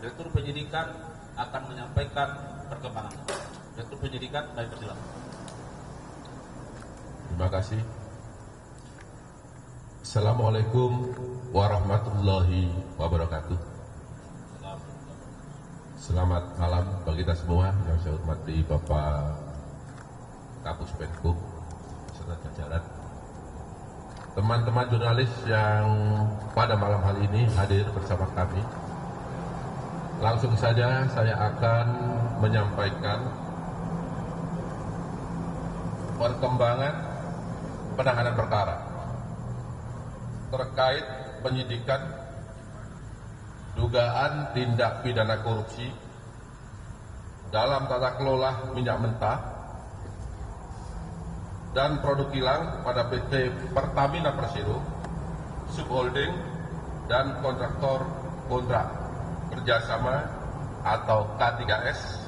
Direktur Penyidikan akan menyampaikan perkembangan. Direktur Penyidikan, kami persilakan. Terima kasih. Assalamualaikum warahmatullahi wabarakatuh. Selamat malam bagi kita semua yang saya hormati Bapak Kapus Penkum serta jajaran. Teman-teman jurnalis yang pada malam hari ini hadir bersama kami. Langsung saja saya akan menyampaikan perkembangan penanganan perkara terkait penyidikan dugaan tindak pidana korupsi dalam tata kelola minyak mentah dan produk kilang pada PT Pertamina Persero, Subholding dan kontraktor kontrak kerjasama atau K3S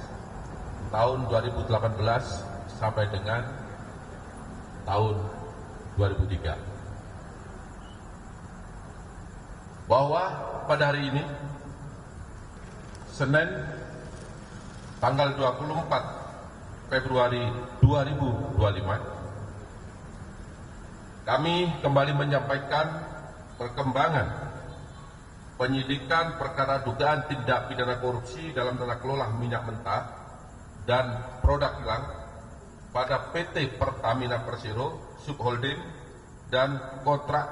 tahun 2018 sampai dengan tahun 2003. Bahwa pada hari ini, Senin tanggal 24 Februari 2025, kami kembali menyampaikan perkembangan penyidikan perkara dugaan tindak pidana korupsi dalam tata kelola minyak mentah dan produk kilang pada PT Pertamina Persero, Subholding dan kontrak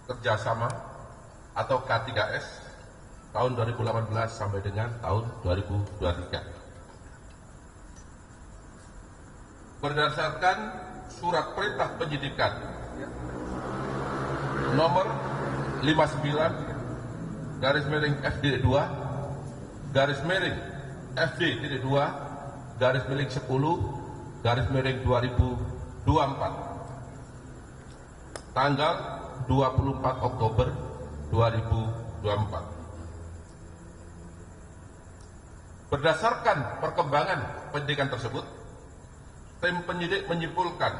kerjasama atau K3S tahun 2018 sampai dengan tahun 2023. Berdasarkan surat perintah penyidikan nomor 59 FD 2 FD 2 10 2024 tanggal 24 Oktober 2024. Berdasarkan perkembangan penyidikan tersebut, tim penyidik menyimpulkan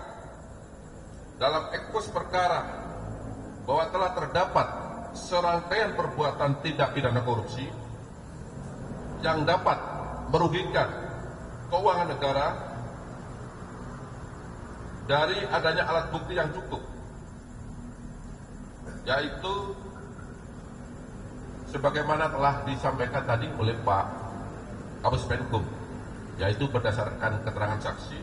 dalam ekspos perkara bahwa telah terdapat serangkaian perbuatan tindak pidana korupsi yang dapat merugikan keuangan negara dari adanya alat bukti yang cukup, yaitu sebagaimana telah disampaikan tadi oleh Pak Kapus Penkum, yaitu berdasarkan keterangan saksi,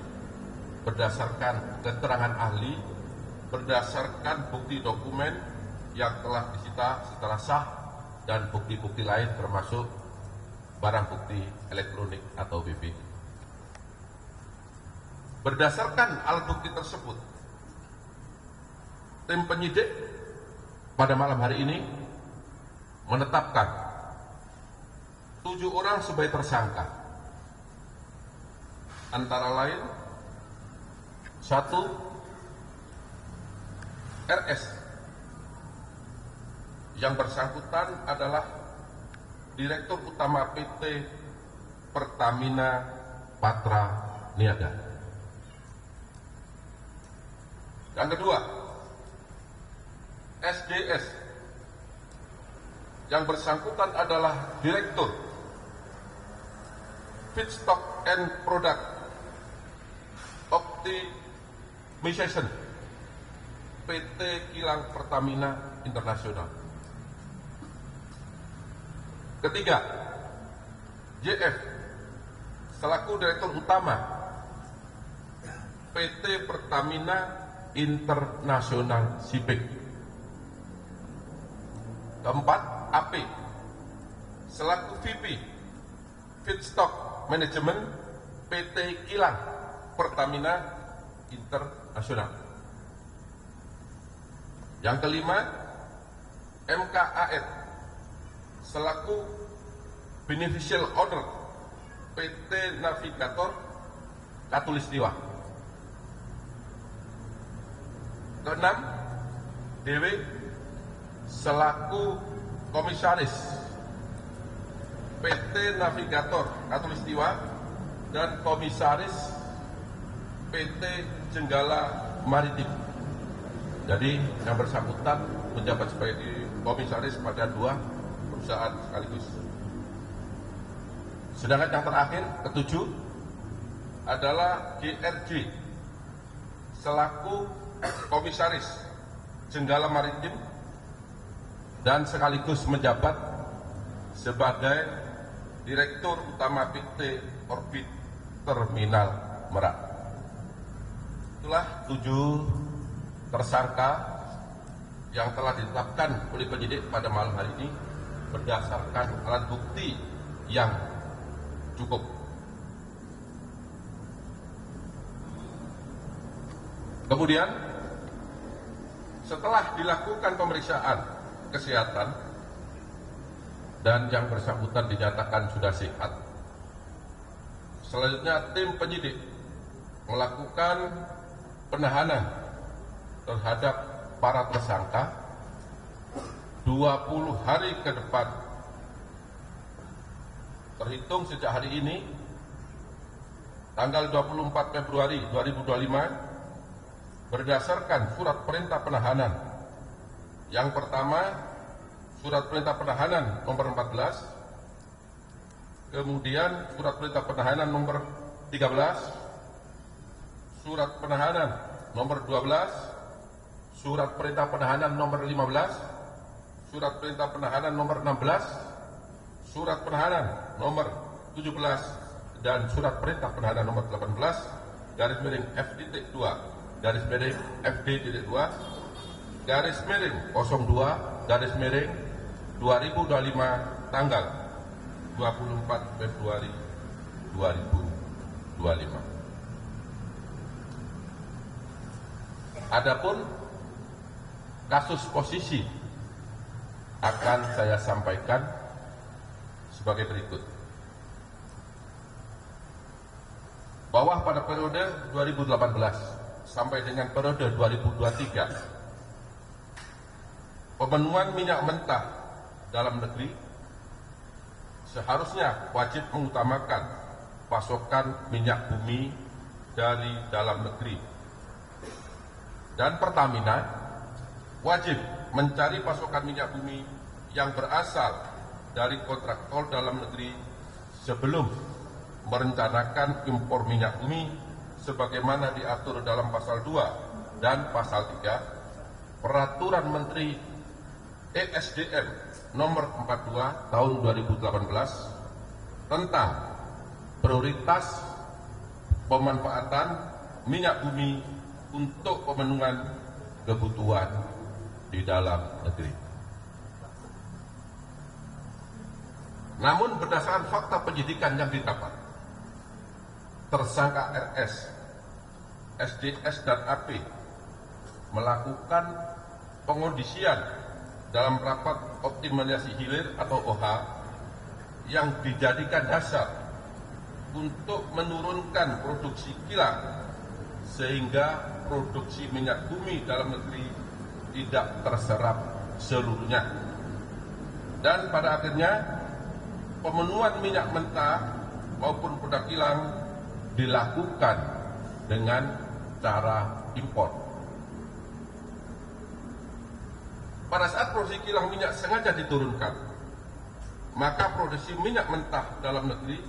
berdasarkan keterangan ahli, berdasarkan bukti dokumen yang telah disita secara sah, dan bukti-bukti lain termasuk barang bukti elektronik atau BB. Berdasarkan alat bukti tersebut, tim penyidik pada malam hari ini menetapkan 7 orang sebagai tersangka, antara lain 1. RS, yang bersangkutan adalah Direktur Utama PT Pertamina Patra Niaga. Yang kedua, SDS, yang bersangkutan adalah Direktur Feedstock and Product Optimization PT Kilang Pertamina Internasional. Ketiga, JF selaku Direktur Utama PT Pertamina Internasional Shipping. Keempat, AP selaku VP Feedstock Management PT Kilang Pertamina Internasional. Yang kelima, MKAR selaku Beneficial Owner PT Navigator Katulistiwa. Keenam, DW selaku Komisaris PT Navigator Katulistiwa dan Komisaris PT Jenggala Maritim. Jadi yang bersangkutan menjabat sebagai komisaris pada 2 perusahaan sekaligus. Sedangkan yang terakhir, ketujuh, adalah GRJ selaku Komisaris Jenggala Maritim dan sekaligus menjabat sebagai Direktur Utama PT Orbit Terminal Merak. Itulah 7 tersangka yang telah ditetapkan oleh penyidik pada malam hari ini berdasarkan alat bukti yang cukup. Kemudian setelah dilakukan pemeriksaan kesehatan dan yang bersangkutan dinyatakan sudah sehat, selanjutnya tim penyidik melakukan penahanan terhadap para tersangka 20 hari ke depan terhitung sejak hari ini tanggal 24 Februari 2025 berdasarkan surat perintah penahanan. Yang pertama, surat perintah penahanan nomor 14, kemudian surat perintah penahanan nomor 13, surat penahanan nomor 12, surat perintah penahanan nomor 15, surat perintah penahanan nomor 16, surat penahanan nomor 17, dan surat perintah penahanan nomor 18 garis miring F.2 garis miring FD.2 garis miring 02 garis miring 2025 tanggal 24 Februari 2025. Adapun kasus posisi akan saya sampaikan sebagai berikut. Bahwa pada periode 2018 sampai dengan periode 2023, pemenuhan minyak mentah dalam negeri seharusnya wajib mengutamakan pasokan minyak bumi dari dalam negeri. Dan Pertamina wajib mencari pasokan minyak bumi yang berasal dari kontraktor dalam negeri sebelum merencanakan impor minyak bumi sebagaimana diatur dalam pasal 2 dan pasal 3 Peraturan Menteri ESDM nomor 42 tahun 2018 tentang prioritas pemanfaatan minyak bumi untuk pemenuhan kebutuhan di dalam negeri. Namun berdasarkan fakta penyidikan yang didapat, tersangka RS, SDS dan AP melakukan pengondisian dalam rapat optimalisasi hilir atau OH yang dijadikan dasar untuk menurunkan produksi kilang sehingga produksi minyak bumi dalam negeri tidak terserap seluruhnya. Dan pada akhirnya pemenuhan minyak mentah maupun produk kilang dilakukan dengan cara impor. Pada saat produksi kilang minyak sengaja diturunkan, maka produksi minyak mentah dalam negeri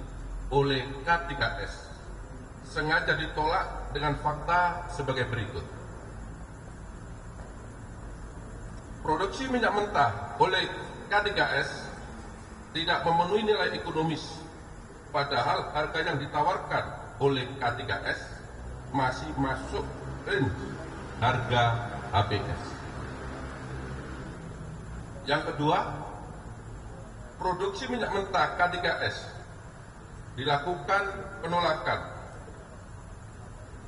oleh K3S sengaja ditolak dengan fakta sebagai berikut. Produksi minyak mentah oleh K3S tidak memenuhi nilai ekonomis, padahal harga yang ditawarkan oleh K3S masih masuk range harga HPS. Yang kedua, produksi minyak mentah K3S dilakukan penolakan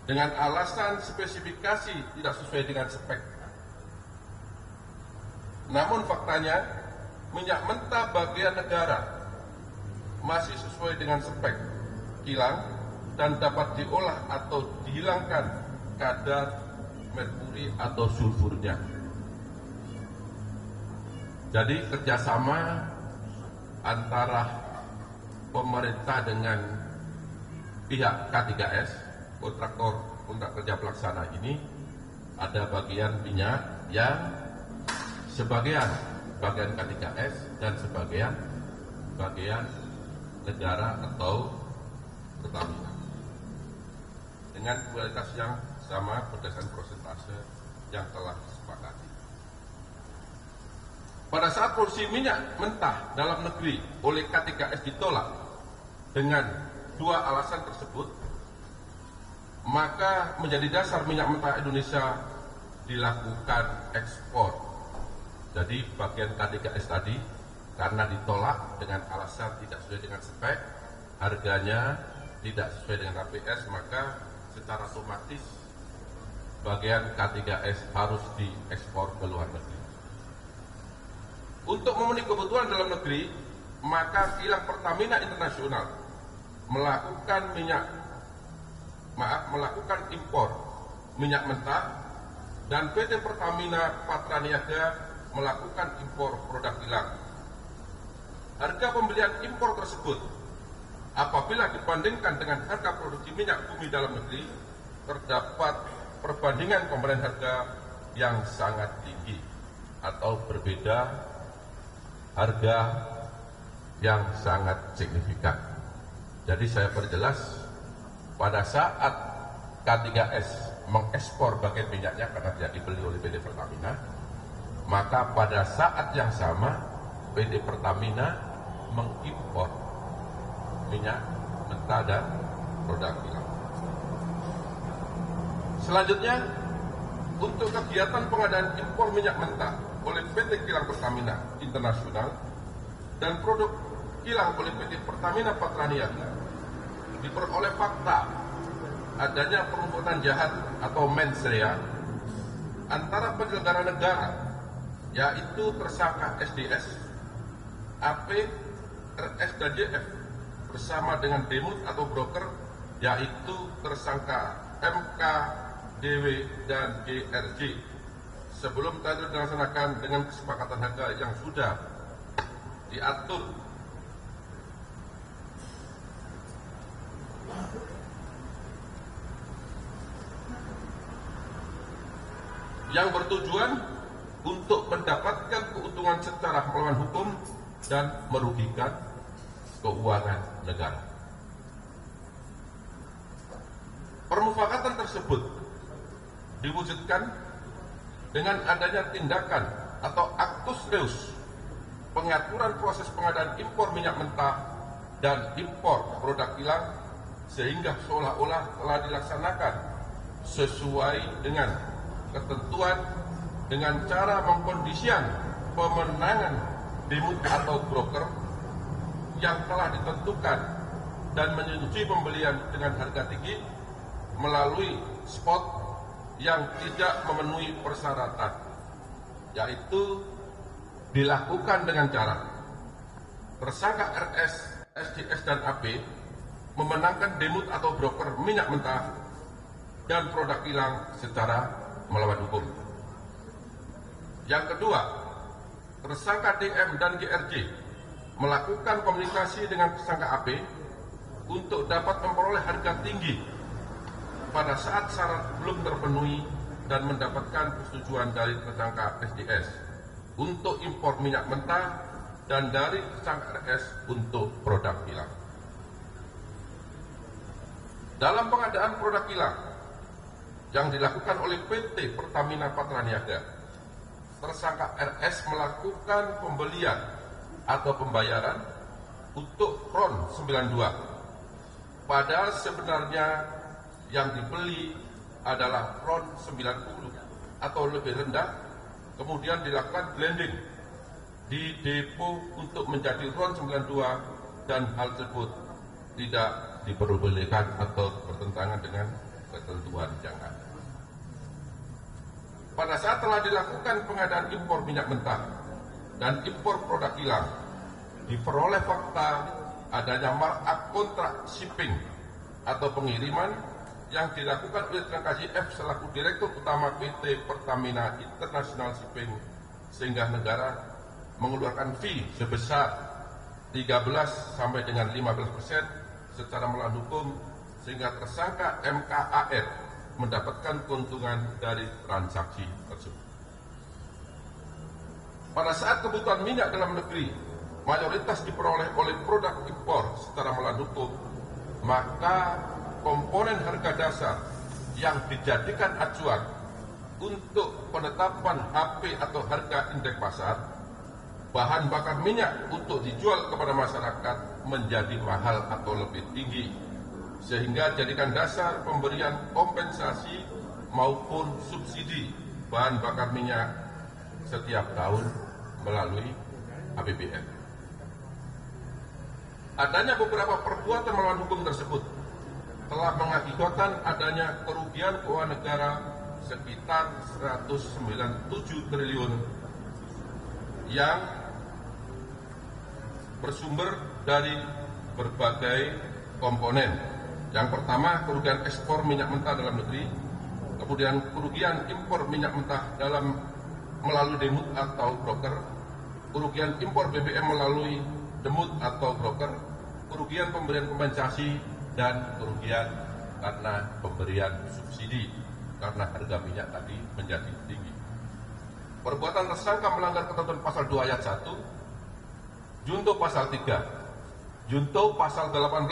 dengan alasan spesifikasi tidak sesuai dengan spek. Namun faktanya minyak mentah bagian negara masih sesuai dengan spek kilang dan dapat diolah atau dihilangkan kadar merkuri atau sulfurnya. Jadi kerjasama antara pemerintah dengan pihak K3S, kontraktor kontrak kerja pelaksana ini, ada bagian minyak yang sebagian K3S dan sebagian negara atau Pertamina dengan kualitas yang sama berdasarkan persentase yang telah disepakati. Pada saat produksi minyak mentah dalam negeri oleh K3S ditolak dengan dua alasan tersebut, maka menjadi dasar minyak mentah Indonesia dilakukan ekspor. Jadi bagian K3S tadi karena ditolak dengan alasan tidak sesuai dengan spek, harganya tidak sesuai dengan KPS, maka secara otomatis bagian K3S harus diekspor ke luar negeri. Untuk memenuhi kebutuhan dalam negeri, maka kilang Pertamina Internasional melakukan impor minyak mentah dan PT Pertamina Patraniaga melakukan impor produk kilang. Harga pembelian impor tersebut apabila dibandingkan dengan harga produksi minyak bumi dalam negeri, terdapat perbandingan komponen harga yang sangat tinggi atau berbeda harga yang sangat signifikan. Jadi saya perjelas, pada saat K3S mengekspor bagian minyaknya karena tidak dibeli oleh PT Pertamina, maka pada saat yang sama PT Pertamina mengimpor minyak mentah dan produk kilang. Selanjutnya, untuk kegiatan pengadaan impor minyak mentah oleh PT Kilang Pertamina Internasional dan produk kilang oleh PT Pertamina Patraniaga, diperoleh fakta adanya perbuatan jahat atau mens rea antara penyelenggara negara, yaitu tersangka SDS, AP, RS, dan JF, bersama dengan demut atau broker, yaitu tersangka MK, DW, dan GRJ, sebelum tender dilaksanakan dengan kesepakatan harga yang sudah diatur. Yang bertujuan untuk mendapatkan keuntungan secara melawan hukum dan merugikan keuangan negara. Permufakatan tersebut diwujudkan dengan adanya tindakan atau actus reus, pengaturan proses pengadaan impor minyak mentah dan impor produk kilang, sehingga seolah-olah telah dilaksanakan sesuai dengan ketentuan dengan cara mengkondisikan pemenangan demut atau broker yang telah ditentukan dan menyetujui pembelian dengan harga tinggi melalui spot yang tidak memenuhi persyaratan, yaitu dilakukan dengan cara tersangka RS, SDS, dan AP memenangkan demut atau broker minyak mentah dan produk kilang secara melawan hukum. Yang kedua, tersangka DM dan GRJ melakukan komunikasi dengan tersangka AP untuk dapat memperoleh harga tinggi pada saat syarat belum terpenuhi dan mendapatkan persetujuan dari tersangka SDS untuk impor minyak mentah dan dari tersangka RS untuk produk kilang. Dalam pengadaan produk kilang yang dilakukan oleh PT Pertamina Patraniaga, tersangka RS melakukan pembelian atau pembayaran untuk RON 92. Padahal sebenarnya yang dibeli adalah RON 90 atau lebih rendah, kemudian dilakukan blending di depo untuk menjadi RON 92, dan hal tersebut tidak diperbolehkan atau bertentangan dengan ketentuan yang ada. Pada saat telah dilakukan pengadaan impor minyak mentah dan impor produk kilang, diperoleh fakta adanya markup kontrak shipping atau pengiriman yang dilakukan oleh tersangka JF selaku Direktur Utama PT Pertamina International Shipping, sehingga negara mengeluarkan fee sebesar 13 sampai dengan 15% secara melawan hukum, sehingga tersangka MKAR mendapatkan keuntungan dari transaksi tersebut. Pada saat kebutuhan minyak dalam negeri mayoritas diperoleh oleh produk impor secara melawan hukum, maka komponen harga dasar yang dijadikan acuan untuk penetapan HP atau harga indeks pasar, bahan bakar minyak untuk dijual kepada masyarakat menjadi mahal atau lebih tinggi, sehingga jadikan dasar pemberian kompensasi maupun subsidi bahan bakar minyak setiap tahun melalui APBN. Adanya beberapa perbuatan melawan hukum tersebut telah mengakibatkan adanya kerugian keuangan negara sekitar 197 triliun yang bersumber dari berbagai komponen. Yang pertama, kerugian ekspor minyak mentah dalam negeri, kemudian kerugian impor minyak mentah melalui demut atau broker, kerugian impor BBM melalui demut atau broker, kerugian pemberian kompensasi, dan kerugian karena pemberian subsidi karena harga minyak tadi menjadi tinggi. Perbuatan tersangka melanggar ketentuan pasal 2 ayat 1, junto pasal 3, junto pasal 18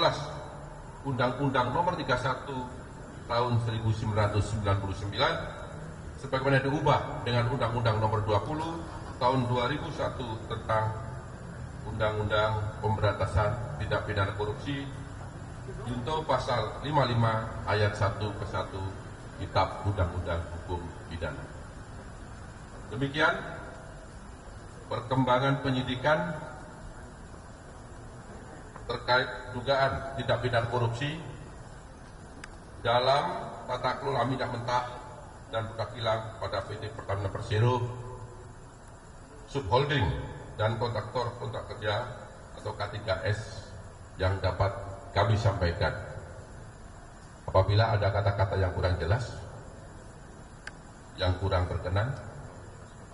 Undang-Undang Nomor 31 tahun 1999 sebagaimana diubah dengan Undang-Undang Nomor 20 tahun 2001 tentang Undang-Undang Pemberantasan Tindak Pidana Korupsi, junto pasal 55 ayat 1 ke 1 Kitab Undang-Undang Hukum Pidana. Demikian perkembangan penyidikan terkait dugaan tindak pidana korupsi dalam tata kelola minyak mentah dan produk kilang pada PT Pertamina Persero, subholding dan kontraktor kontrak kerja atau K3S yang dapat kami sampaikan. Apabila ada kata-kata yang kurang jelas, yang kurang berkenan,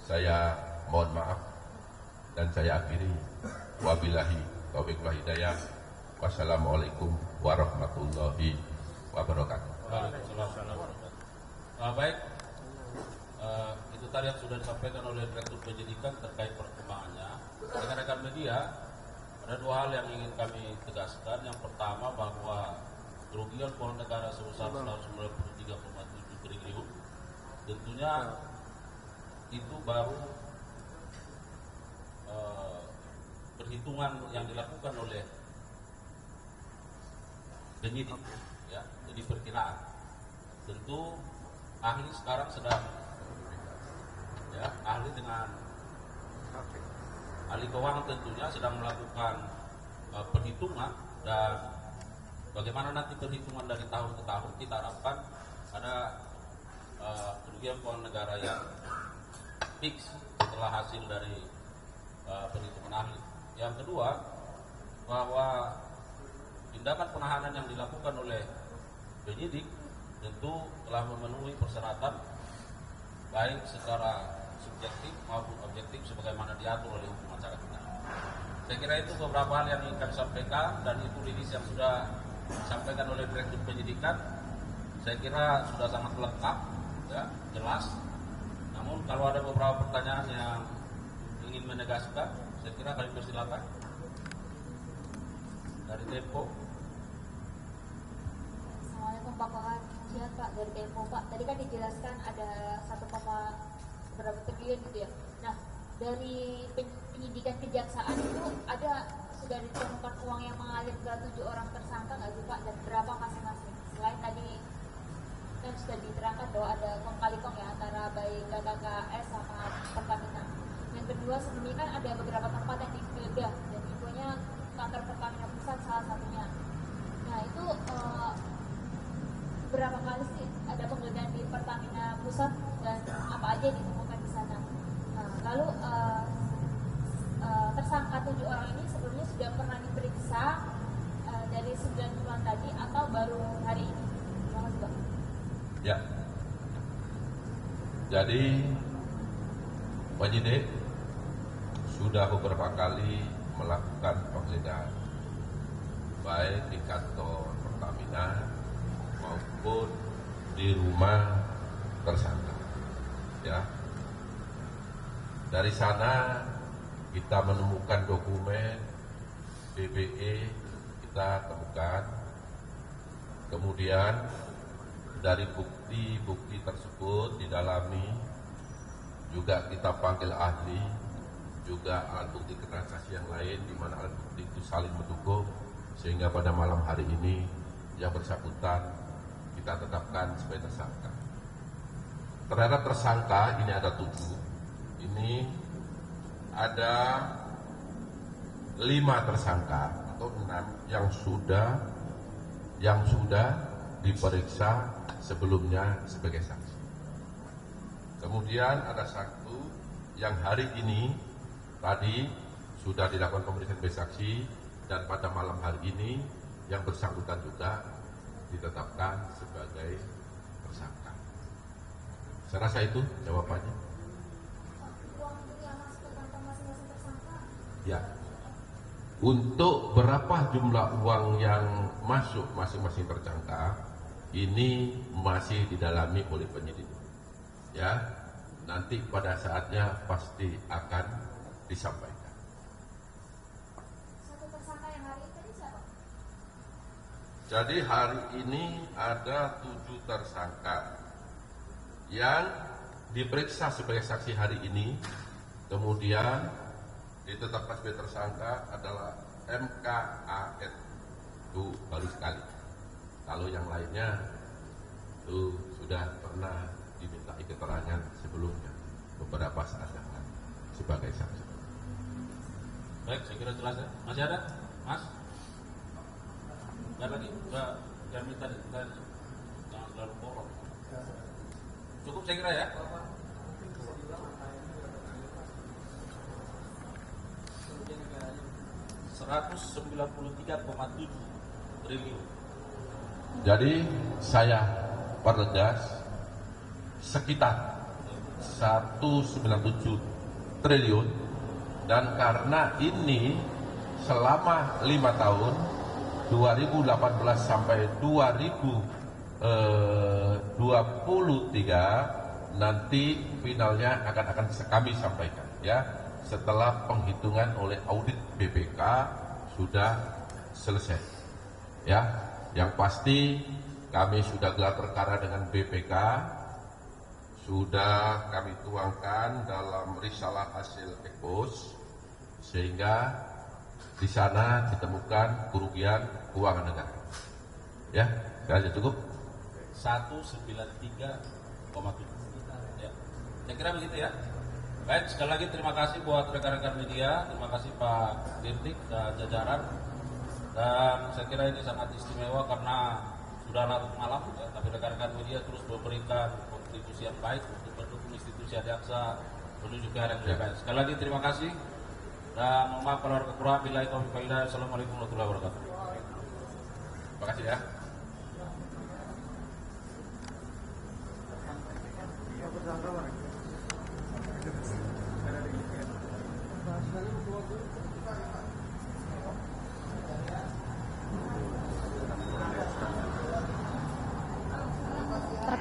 saya mohon maaf dan saya akhiri. Wabillahi taufiq wal hidayah. Wassalamualaikum warahmatullahi wabarakatuh. Baik, itu tadi yang sudah disampaikan oleh Direktur Penyidikan terkait perkembangannya. Rekan-rekan media, ada dua hal yang ingin kami tegaskan. Yang pertama, bahwa kerugian keuangan negara sebesar 193,7 triliun tentunya itu baru perhitungan yang dilakukan oleh penyidik, ya, jadi perkiraan. Tentu ahli sekarang sedang, ya, ahli keuangan tentunya sedang melakukan perhitungan, dan bagaimana nanti perhitungan dari tahun ke tahun kita harapkan ada kerugian keuangan negara yang fix setelah hasil dari perhitungan ahli. Yang kedua, bahwa tindakan penahanan yang dilakukan oleh penyidik tentu telah memenuhi persyaratan baik secara subjektif maupun objektif sebagaimana diatur oleh hukum acara kita. Saya kira itu beberapa hal yang ingin kami sampaikan, dan itu rilis yang sudah disampaikan oleh Direktur Penyidikan. Saya kira sudah sangat lengkap, ya, jelas. Namun kalau ada beberapa pertanyaan yang ingin menegaskan, saya kira kami persilakan dari Tempo. Assalamualaikum Pak Kohar, siap Pak, dari Tempo Pak. Tadi kan dijelaskan ada 1, berapa triliun gitu ya. Nah, dari penyidikan kejaksaan itu sudah ditemukan uang yang mengalir ke 7 orang tersangka nggak sih Pak, dan berapa masing-masing? Selain tadi kan sudah diterangkan bahwa ada kong kali kong ya antara baik KKS sama Pertamina. Yang kedua, sebelumnya kan ada beberapa tempat yang digeledah dan infonya kantor Pertamina Pusat salah satunya. Nah itu berapa kali sih ada penggeledahan di Pertamina Pusat dan apa aja yang ditemukan di sana? Nah, lalu tersangka 7 orang ini sebelumnya sudah pernah diperiksa dari 9 bulan tadi atau baru hari ini? Terima kasih Pak. Ya, jadi penyidik sudah beberapa kali melakukan penggeledahan baik di kantor Pertamina maupun di rumah tersangka. Ya, dari sana kita menemukan dokumen DBE, kita temukan. Kemudian dari bukti-bukti tersebut didalami, juga kita panggil ahli, juga alat bukti keterangan saksi yang lain, di mana alat bukti itu saling mendukung, sehingga pada malam hari ini yang bersangkutan kita tetapkan sebagai tersangka. Terhadap tersangka ini ada 7, ini ada 5 tersangka atau 6 yang sudah diperiksa sebelumnya sebagai saksi. Kemudian ada 1 yang hari ini tadi sudah dilakukan pemeriksaan sebagai saksi, dan pada malam hari ini yang bersangkutan juga ditetapkan sebagai tersangka. Saya rasa itu jawabannya. Uang yang masuk ke kantong masing-masing tersangka? Ya. Untuk berapa jumlah uang yang masuk masing-masing tersangka ini masih didalami oleh penyidik. Ya, nanti pada saatnya pasti akan disampaikan. Satu tersangka yang hari ini tadi siapa? Jadi hari ini ada 7 tersangka yang diperiksa sebagai saksi hari ini, kemudian ditetapkan sebagai tersangka adalah MKAN. Itu baru sekali. Kalau yang lainnya itu sudah pernah diminta keterangan sebelumnya beberapa saat yang lalu sebagai saksi. Baik, saya kira jelas ya. Masih ada, Mas? Ada lagi? Jangan minta jangan terlalu bohong. Cukup saya kira ya. Rp193,7 triliun. Jadi saya pertegas sekitar 197 triliun, dan karena ini selama 5 tahun 2018 sampai 2023 nanti finalnya akan kami sampaikan ya, setelah penghitungan oleh audit BPK sudah selesai ya. Yang pasti kami sudah gelar perkara dengan BPK, sudah kami tuangkan dalam risalah hasil ekspos, sehingga di sana ditemukan kerugian keuangan negara. Ya, sudah cukup. 193,7. Ya. Saya kira begitu ya. Baik, sekali lagi terima kasih buat rekan-rekan media, terima kasih Pak Dirdik dan jajaran. Dan saya kira ini sangat istimewa karena sudah larut malam ya, tapi rekan-rekan media terus memberikan kontribusi yang baik untuk mendukung institusi Adaksa menuju ke arah yang lebih baik. Sekali lagi terima kasih dan mohon maaf kalau ada kekurangan. Billahi taufiq wal hidayah. Assalamualaikum warahmatullahi wabarakatuh. Terima kasih ya.